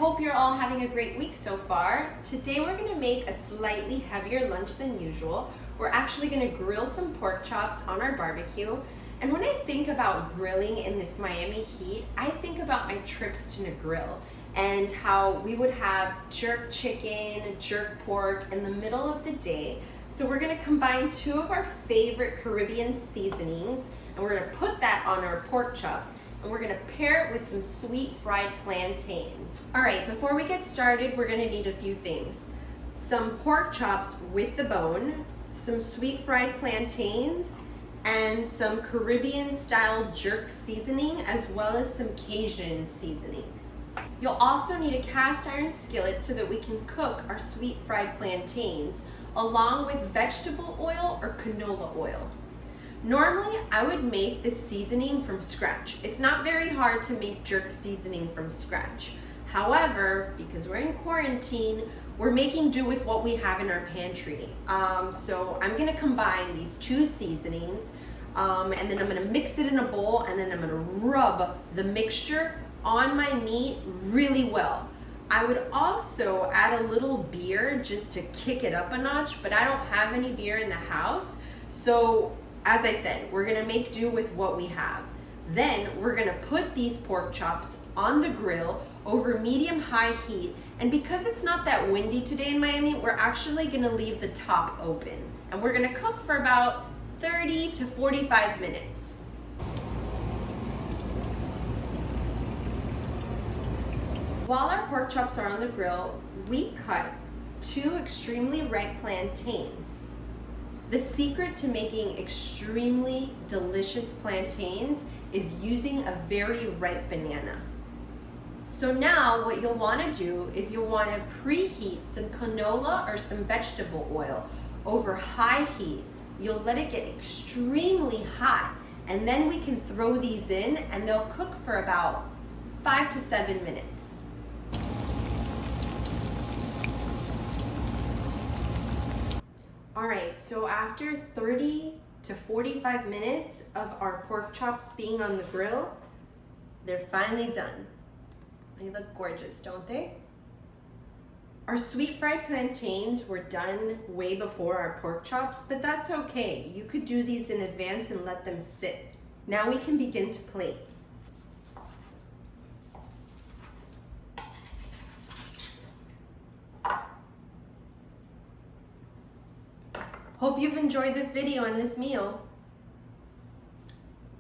hope you're all having a great week so far. Today we're gonna make a slightly heavier lunch than usual. We're actually gonna grill some pork chops on our barbecue. And when I think about grilling in this Miami heat, I think about my trips to the grill and how we would have jerk chicken, jerk pork in the middle of the day. So we're gonna combine two of our favorite Caribbean seasonings, and we're gonna put that on our pork chops, and we're gonna pair it with some sweet fried plantains. All right, before we get started, we're gonna need a few things. Some pork chops with the bone, some sweet fried plantains, and some Caribbean style jerk seasoning, as well as some Cajun seasoning. You'll also need a cast iron skillet so that we can cook our sweet fried plantains, along with vegetable oil or canola oil. Normally, I would make this seasoning from scratch. It's not very hard to make jerk seasoning from scratch. However, because we're in quarantine, we're making do with what we have in our pantry. So I'm gonna combine these two seasonings, and then I'm gonna mix it in a bowl, and then I'm gonna rub the mixture on my meat really well. I would also add a little beer just to kick it up a notch, but I don't have any beer in the house. So as I said, we're gonna make do with what we have. Then we're gonna put these pork chops on the grill over medium-high heat. And because it's not that windy today in Miami, we're actually gonna leave the top open. And we're gonna cook for about 30 to 45 minutes. While our pork chops are on the grill, we cut two extremely ripe plantains. The secret to making extremely delicious plantains is using a very ripe banana. So now what you'll want to do is you'll want to preheat some canola or some vegetable oil over high heat. You'll let it get extremely hot, and then we can throw these in and they'll cook for about 5 to 7 minutes. All right, so after 30 to 45 minutes of our pork chops being on the grill, they're finally done. They look gorgeous, don't they? Our sweet fried plantains were done way before our pork chops, but that's okay. You could do these in advance and let them sit. Now we can begin to plate. Hope you've enjoyed this video and this meal.